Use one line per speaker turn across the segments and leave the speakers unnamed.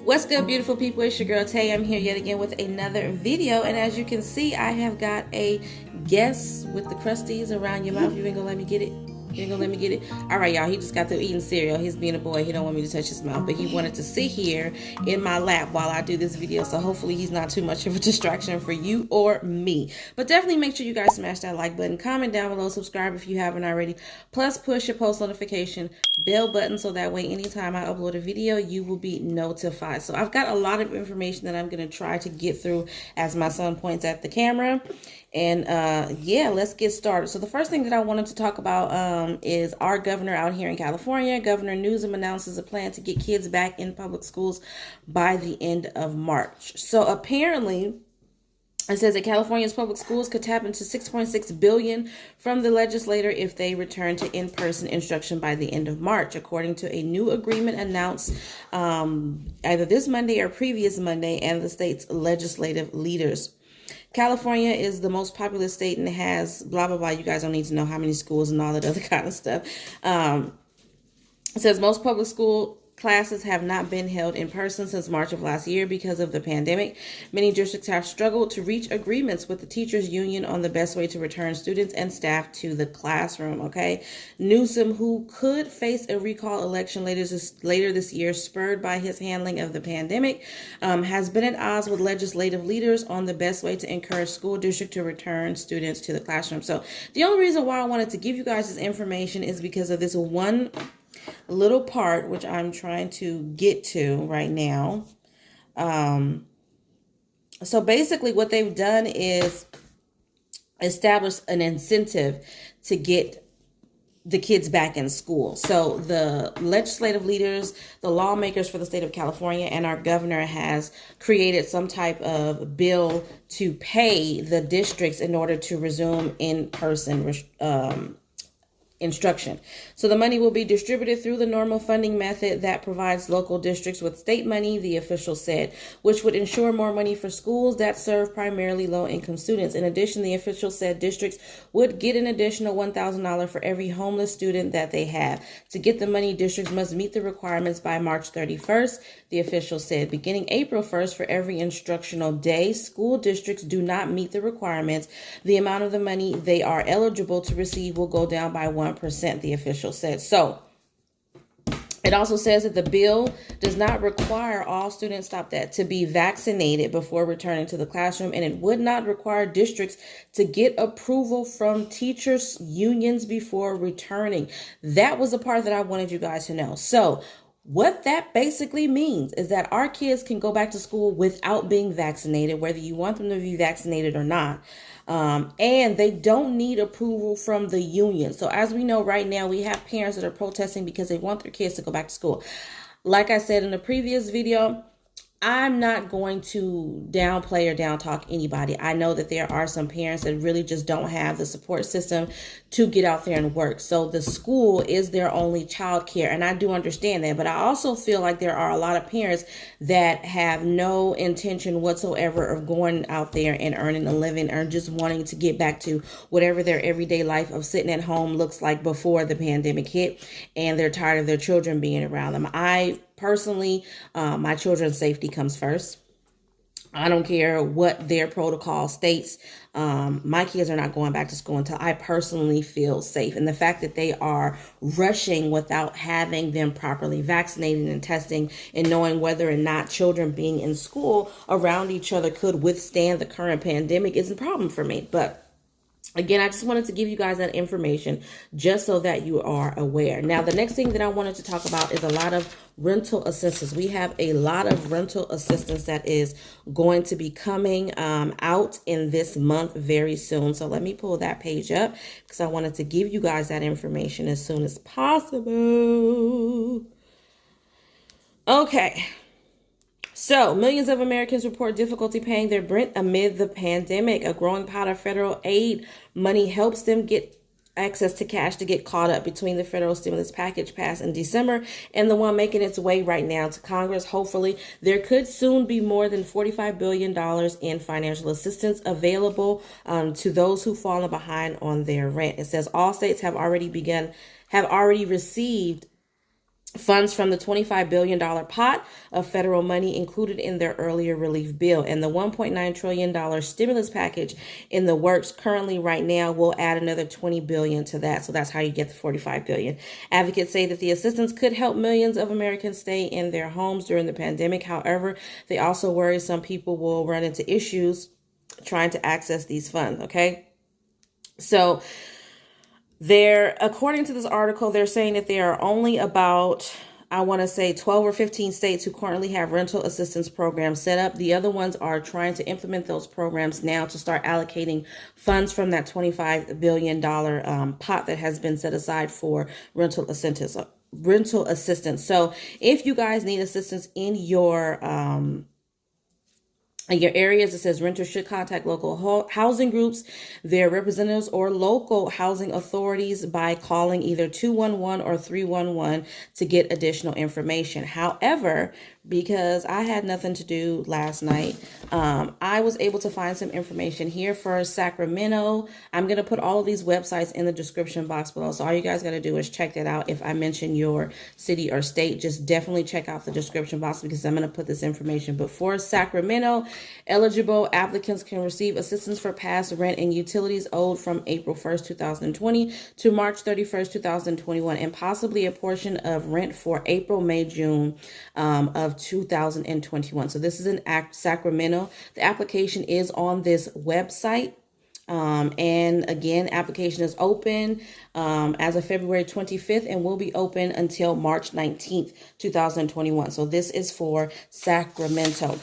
What's good, beautiful people? It's your girl Tay. I'm here yet again with another video, and as you can see, I have got a guess with the crusties around your mouth. You ain't gonna let me get it? You ain't gonna let me get it? All right, y'all. He just got through eating cereal. He's being a boy. He don't want me to touch his mouth, but he wanted to sit here in my lap while I do this video. So hopefully he's not too much of a distraction for you or me. But definitely make sure you guys smash that like button, comment down below, subscribe if you haven't already. Plus push your post notification bell button so that way anytime I upload a video, you will be notified. So I've got a lot of information that I'm going to try to get through as my son points at the camera. And yeah, let's get started. So the first thing that I wanted to talk about is our governor out here in California. Governor Newsom announces a plan to get kids back in public schools by the end of March. So apparently, it says that California's public schools could tap into $6.6 billion from the legislature if they return to in-person instruction by the end of March, according to a new agreement announced either this Monday or previous Monday and the state's legislative leaders. California is the most populous state and has blah, blah, blah. You guys don't need to know how many schools and all that other kind of stuff. It says most public school classes have not been held in person since March of last year because of the pandemic. Many districts have struggled to reach agreements with the teachers union on the best way to return students and staff to the classroom. Okay. Newsom, who could face a recall election later this year, spurred by his handling of the pandemic, has been at odds with legislative leaders on the best way to encourage school district to return students to the classroom. So the only reason why I wanted to give you guys this information is because of this one little part, which I'm trying to get to right now. So basically what they've done is establish an incentive to get the kids back in school. So the legislative leaders, the lawmakers for the state of California, and our governor has created some type of bill to pay the districts in order to resume in-person instruction. So the money will be distributed through the normal funding method that provides local districts with state money, the official said, which would ensure more money for schools that serve primarily low-income students. In addition, the official said districts would get an additional $1,000 for every homeless student that they have. To get the money, districts must meet the requirements by March 31st, the official said. Beginning April 1st, for every instructional day, school districts do not meet the requirements. The amount of the money they are eligible to receive will go down by 1%, the official said. So it also says that the bill does not require all students, to be vaccinated before returning to the classroom, and it would not require districts to get approval from teachers' unions before returning. That was the part that I wanted you guys to know. So what that basically means is that our kids can go back to school without being vaccinated, whether you want them to be vaccinated or not. And they don't need approval from the union. So as we know right now, we have parents that are protesting because they want their kids to go back to school. Like I said in the previous video, I'm not going to downplay or down talk anybody. I know that there are some parents that really just don't have the support system to get out there and work. So the school is their only child care. And I do understand that. But I also feel like there are a lot of parents that have no intention whatsoever of going out there and earning a living or just wanting to get back to whatever their everyday life of sitting at home looks like before the pandemic hit. And they're tired of their children being around them. Personally, my children's safety comes first. I don't care what their protocol states. My kids are not going back to school until I personally feel safe. And the fact that they are rushing without having them properly vaccinated and testing and knowing whether or not children being in school around each other could withstand the current pandemic isn't a problem for me. But again, I just wanted to give you guys that information just so that you are aware. Now, the next thing that I wanted to talk about is a lot of rental assistance. We have a lot of rental assistance that is going to be coming out in this month very soon. So let me pull that page up because I wanted to give you guys that information as soon as possible. Okay. So, millions of Americans report difficulty paying their rent amid the pandemic. A growing pile of federal aid money helps them get access to cash to get caught up between the federal stimulus package passed in December and the one making its way right now to Congress. Hopefully, there could soon be more than $45 billion in financial assistance available to those who've fallen behind on their rent. It says all states have already received funds from the $25 billion pot of federal money included in their earlier relief bill. And the $1.9 trillion stimulus package in the works currently right now will add another $20 billion to that. So that's how you get the $45 billion. Advocates say that the assistance could help millions of Americans stay in their homes during the pandemic. However, they also worry some people will run into issues trying to access these funds. Okay. So according to this article, they're saying that there are only about, I want to say 12 or 15 states who currently have rental assistance programs set up. The other ones are trying to implement those programs now to start allocating funds from that $25 billion pot that has been set aside for rental assistance. So if you guys need assistance in your areas, it says renters should contact local housing groups, their representatives, or local housing authorities by calling either 211 or 311 to get additional information. However, because I had nothing to do last night, I was able to find some information here for Sacramento. I'm going to put all of these websites in the description box below. So all you guys got to do is check that out. If I mention your city or state, just definitely check out the description box because I'm going to put this information. But for Sacramento, eligible applicants can receive assistance for past rent and utilities owed from April 1st, 2020 to March 31st, 2021, and possibly a portion of rent for April, May, June of 2021. So this is in Sacramento. The application is on this website. And again, application is open as of February 25th and will be open until March 19th, 2021. So this is for Sacramento.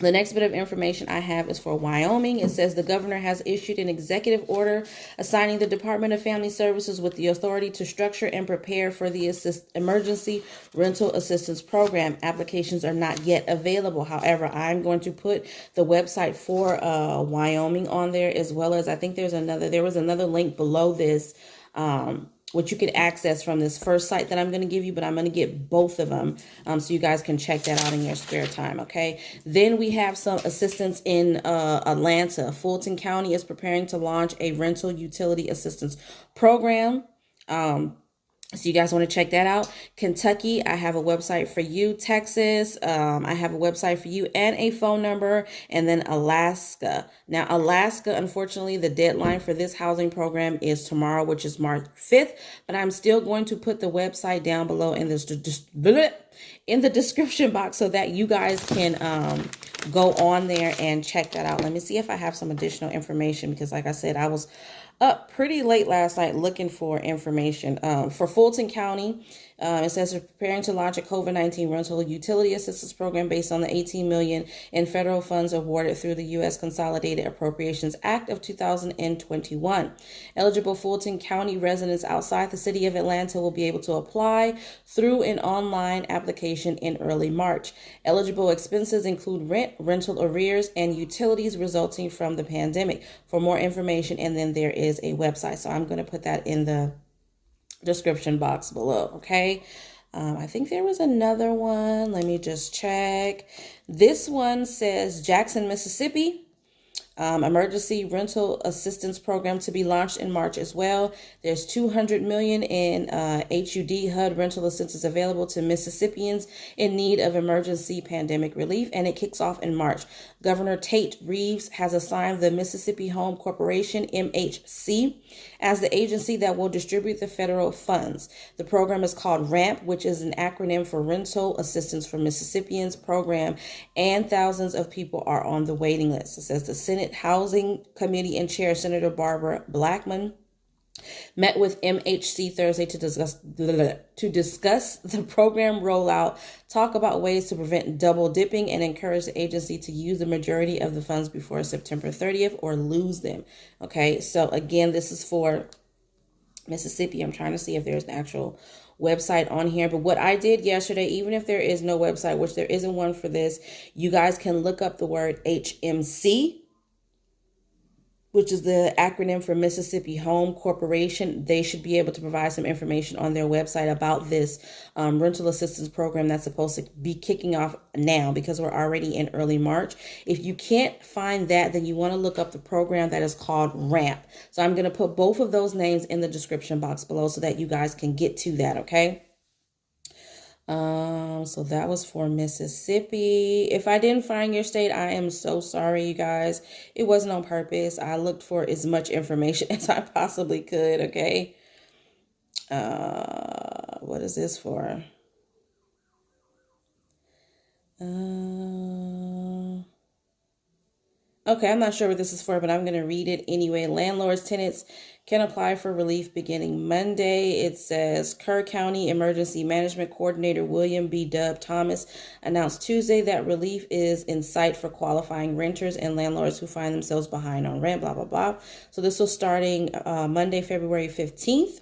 The next bit of information I have is for Wyoming. It says the governor has issued an executive order assigning the Department of Family Services with the authority to structure and prepare for the emergency rental assistance program. Applications are not yet available. However, I'm going to put the website for Wyoming on there, as well as I think there was another link below this, which you could access from this first site that I'm going to give you, but I'm going to get both of them so you guys can check that out in your spare time, okay? Then we have some assistance in Atlanta. Fulton County is preparing to launch a rental utility assistance program. So you guys want to check that out. Kentucky, I have a website for you. Texas, I have a website for you and a phone number. And then Alaska. Now, Alaska, unfortunately, the deadline for this housing program is tomorrow, which is March 5th. But I'm still going to put the website down below in the description box so that you guys can go on there and check that out. Let me see if I have some additional information because, like I said, I was up pretty late last night looking for information. For Fulton County, it says they're preparing to launch a COVID-19 rental utility assistance program based on the $18 million in federal funds awarded through the U.S. Consolidated Appropriations Act of 2021. Eligible Fulton County residents outside the city of Atlanta will be able to apply through an online application in early March. Eligible expenses include rent, rental arrears, and utilities resulting from the pandemic. For more information, and then there is a website. So I'm going to put that in the description box below, okay? I think there was another one. Let me just check. This one says Jackson, Mississippi. Emergency rental assistance program to be launched in March as well. There's $200 million in HUD rental assistance available to Mississippians in need of emergency pandemic relief, and it kicks off in March. Governor Tate Reeves has assigned the Mississippi Home Corporation, MHC, as the agency that will distribute the federal funds. The program is called RAMP, which is an acronym for Rental Assistance for Mississippians program, and thousands of people are on the waiting list. It says the Senate Housing Committee and Chair Senator Barbara Blackman met with MHC Thursday to discuss the program rollout, talk about ways to prevent double dipping, and encourage the agency to use the majority of the funds before September 30th or lose them. Okay, so again, this is for Mississippi. I'm trying to see if there's an actual website on here, but what I did yesterday, even if there is no website, which there isn't one for this, you guys can look up the word HMC, which is the acronym for Mississippi Home Corporation. They should be able to provide some information on their website about this rental assistance program that's supposed to be kicking off now because we're already in early March. If you can't find that, then you want to look up the program that is called RAMP. So I'm going to put both of those names in the description box below so that you guys can get to that, okay? So that was for Mississippi. If I didn't find your state, I am so sorry, you guys. It wasn't on purpose. I looked for as much information as I possibly could, okay? What is this for? Okay, I'm not sure what this is for, but I'm going to read it anyway. Landlords, tenants can apply for relief beginning Monday. It says Kerr County Emergency Management Coordinator William B. Dub Thomas announced Tuesday that relief is in sight for qualifying renters and landlords who find themselves behind on rent, blah, blah, blah. So this was starting Monday, February 15th.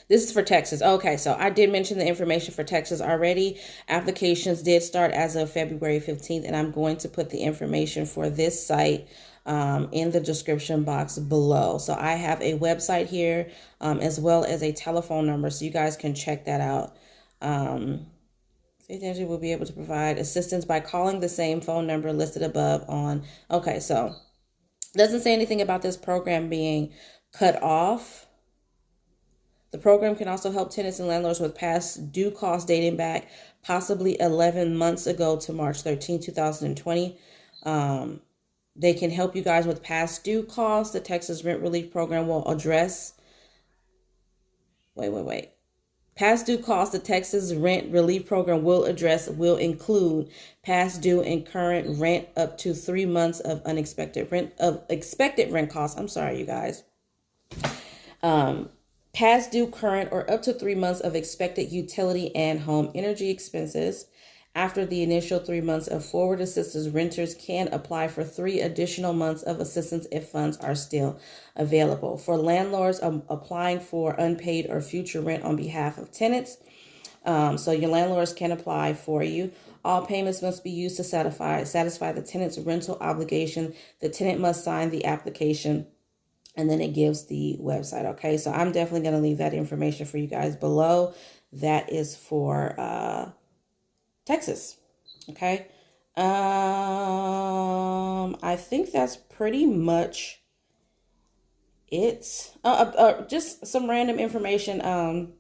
This is for Texas. Okay, so I did mention the information for Texas already. Applications did start as of February 15th, and I'm going to put the information for this site in the description box below. So I have a website here as well as a telephone number, so you guys can check that out. State Energy will be able to provide assistance by calling the same phone number listed above on. Okay, so it doesn't say anything about this program being cut off. The program can also help tenants and landlords with past due costs dating back possibly 11 months ago to March 13, 2020. They can help you guys with past due costs. The Texas Rent Relief Program will address. Past due costs the Texas Rent Relief Program will include past due and current rent up to 3 months of expected rent costs. I'm sorry, you guys. Past due, current, or up to 3 months of expected utility and home energy expenses. After the initial 3 months of forward assistance, renters can apply for 3 additional months of assistance if funds are still available. For landlords applying for unpaid or future rent on behalf of tenants, so your landlords can apply for you. All payments must be used to satisfy the tenant's rental obligation. The tenant must sign the application. And then it gives the website. Okay, so I'm definitely going to leave that information for you guys below. That is for Texas. Okay. I think that's pretty much it. Just some random information.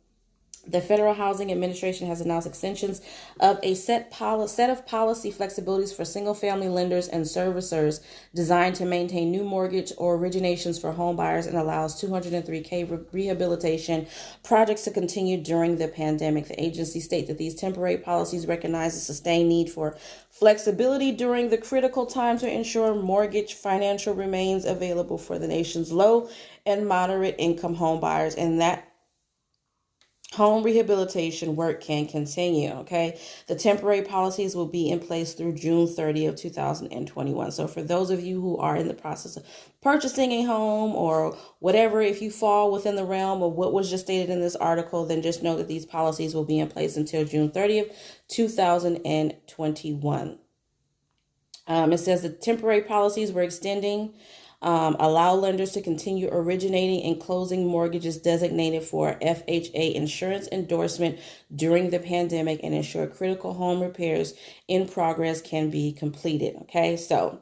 The Federal Housing Administration has announced extensions of a set of policy flexibilities for single-family lenders and servicers designed to maintain new mortgage or originations for home buyers and allows 203K rehabilitation projects to continue during the pandemic. The agency states that these temporary policies recognize the sustained need for flexibility during the critical time to ensure mortgage financial remains available for the nation's low and moderate income home buyers, and that home rehabilitation work can continue, okay? The temporary policies will be in place through June 30th, 2021. So for those of you who are in the process of purchasing a home or whatever, if you fall within the realm of what was just stated in this article, then just know that these policies will be in place until June 30th, 2021. It says the temporary policies we're extending allow lenders to continue originating and closing mortgages designated for FHA insurance endorsement during the pandemic and ensure critical home repairs in progress can be completed. Okay, so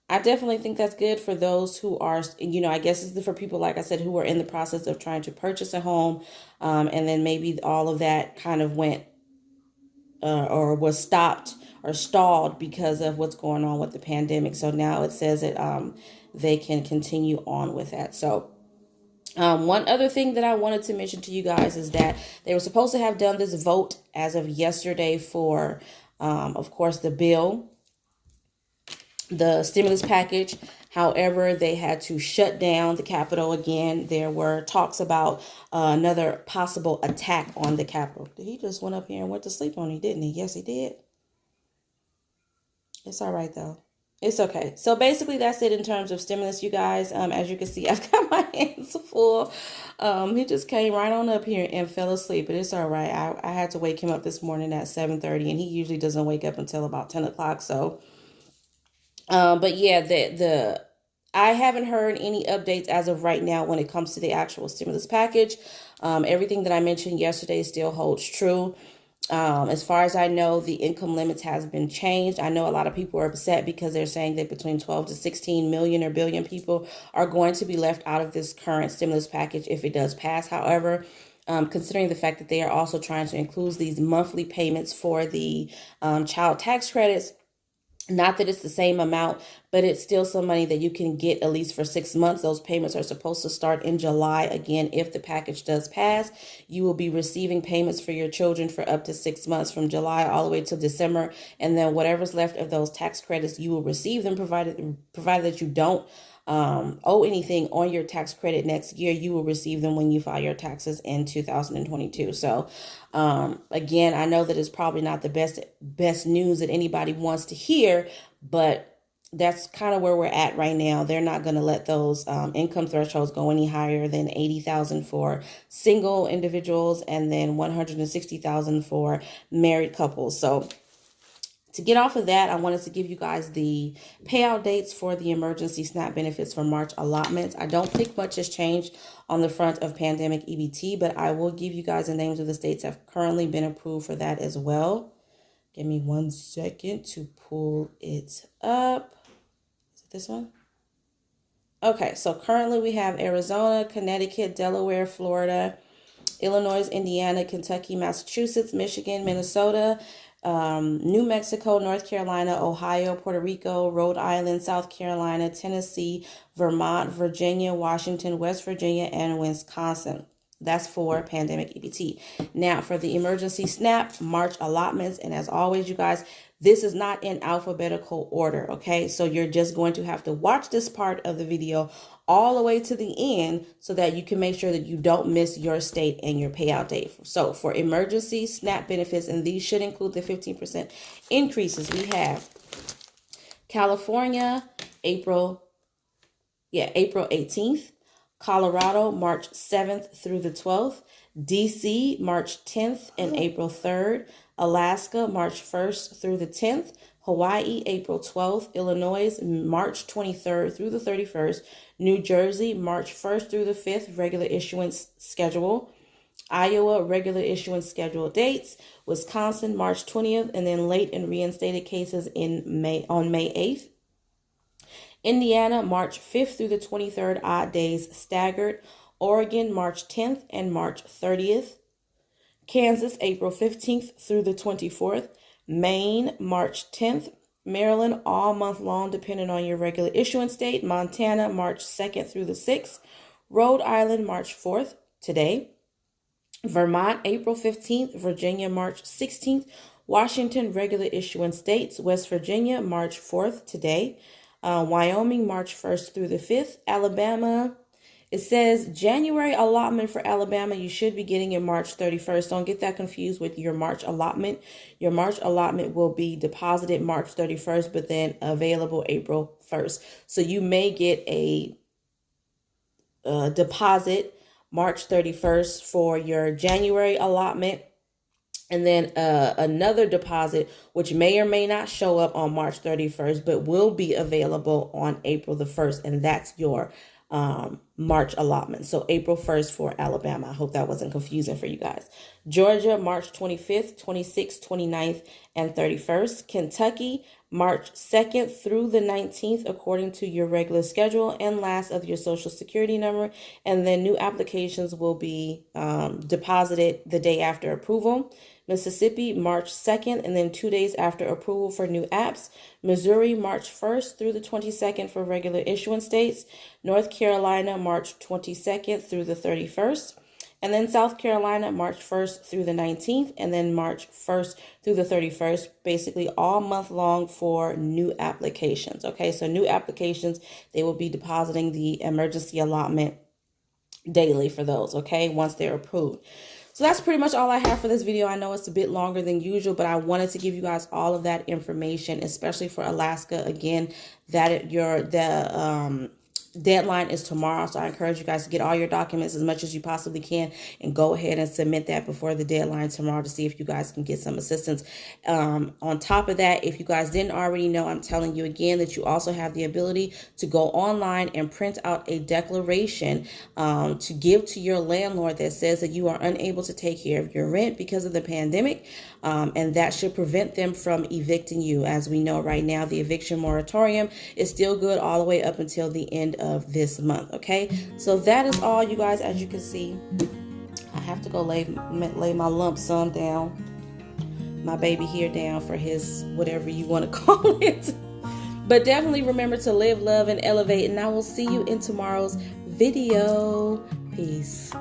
I definitely think that's good for those who are, I guess it's for people, like I said, who are in the process of trying to purchase a home, and then maybe all of that kind of went or was stopped or stalled because of what's going on with the pandemic. So now it says that they can continue on with that. So one other thing that I wanted to mention to you guys is that they were supposed to have done this vote as of yesterday for, of course, the bill, the stimulus package. However, they had to shut down the Capitol again. There were talks about another possible attack on the Capitol. He just went up here and went to sleep on me, didn't he? Yes, he did. It's all right, though. It's okay. So basically, that's it in terms of stimulus, you guys. As you can see, I've got my hands full. He just came right on up here and fell asleep, but it's all right. I had to wake him up this morning at 7:30, and he usually doesn't wake up until about 10 o'clock. So, but yeah, I haven't heard any updates as of right now when it comes to the actual stimulus package. Everything that I mentioned yesterday still holds true. As far as I know, the income limits has been changed. I know a lot of people are upset because they're saying that between 12 to 16 million or billion people are going to be left out of this current stimulus package if it does pass. However, considering the fact that they are also trying to include these monthly payments for the child tax credits. Not that it's the same amount, but it's still some money that you can get at least for 6 months. Those payments are supposed to start in July. Again, if the package does pass, you will be receiving payments for your children for up to 6 months, from July all the way to December. And then whatever's left of those tax credits, you will receive them, provided that you don't owe anything on your tax credit next year. You will receive them when you file your taxes in 2022. So again, I know that it's probably not the best news that anybody wants to hear, but that's kind of where we're at right now. They're not going to let those income thresholds go any higher than $80,000 for single individuals, and then $160,000 for married couples. So to get off of that, I wanted to give you guys the payout dates for the emergency SNAP benefits for March allotments. I don't think much has changed on the front of pandemic EBT, but I will give you guys the names of the states that have currently been approved for that as well. Give me 1 second to pull it up. Is it this one? Okay, so currently we have Arizona, Connecticut, Delaware, Florida, Illinois, Indiana, Kentucky, Massachusetts, Michigan, Minnesota, New Mexico, North Carolina, Ohio, Puerto Rico, Rhode Island, South Carolina, Tennessee, Vermont, Virginia, Washington, West Virginia, and Wisconsin. That's for pandemic EBT. Now for the emergency SNAP March allotments, and as always, you guys, this is not in alphabetical order, okay? So you're just going to have to watch this part of the video all the way to the end so that you can make sure that you don't miss your state and your payout date. So for emergency SNAP benefits, and these should include the 15% increases, we have California, April 18th, Colorado, March 7th through the 12th, DC, March 10th and April 3rd, Alaska, March 1st through the 10th, Hawaii, April 12th, Illinois, March 23rd through the 31st, New Jersey, March 1st through the 5th, regular issuance schedule, Iowa, regular issuance schedule dates, Wisconsin, March 20th, and then late and reinstated cases on May 8th. Indiana, March 5th through the 23rd, odd days staggered. Oregon, March 10th and March 30th. Kansas, April 15th through the 24th. Maine, March 10th. Maryland, all month long, depending on your regular issuance date. Montana, March 2nd through the 6th. Rhode Island, March 4th, today. Vermont, April 15th. Virginia, March 16th. Washington, regular issuance dates. West Virginia, March 4th, today. Wyoming, March 1st through the 5th. Alabama, it says January allotment for Alabama. You should be getting it March 31st. Don't get that confused with your March allotment. Your March allotment will be deposited March 31st, but then available April 1st. So you may get a deposit March 31st for your January allotment, and then another deposit, which may or may not show up on March 31st, but will be available on April the 1st. And that's your March allotment. So April 1st for Alabama. I hope that wasn't confusing for you guys. Georgia, March 25th, 26th, 29th, and 31st. Kentucky, March 2nd through the 19th, according to your regular schedule and last of your social security number. And then new applications will be deposited the day after approval. Mississippi, March 2nd, and then 2 days after approval for new apps. Missouri, March 1st through the 22nd for regular issuance dates. North Carolina, March 22nd through the 31st. And then South Carolina, March 1st through the 19th, and then March 1st through the 31st, basically all month long for new applications. Okay, so new applications, they will be depositing the emergency allotment daily for those, okay, once they're approved. So that's pretty much all I have for this video. I know it's a bit longer than usual, but I wanted to give you guys all of that information, especially for Alaska. Again, that the deadline is tomorrow, so I encourage you guys to get all your documents as much as you possibly can and go ahead and submit that before the deadline tomorrow to see if you guys can get some assistance. On top of that, if you guys didn't already know, I'm telling you again that you also have the ability to go online and print out a declaration to give to your landlord that says that you are unable to take care of your rent because of the pandemic, and that should prevent them from evicting you. As we know right now, the eviction moratorium is still good all the way up until the end of this month. Okay, so that is all, you guys. As you can see, I have to go lay my lump sum down, my baby here down for his whatever you want to call it. But definitely remember to live, love, and elevate. And I will see you in tomorrow's video. Peace.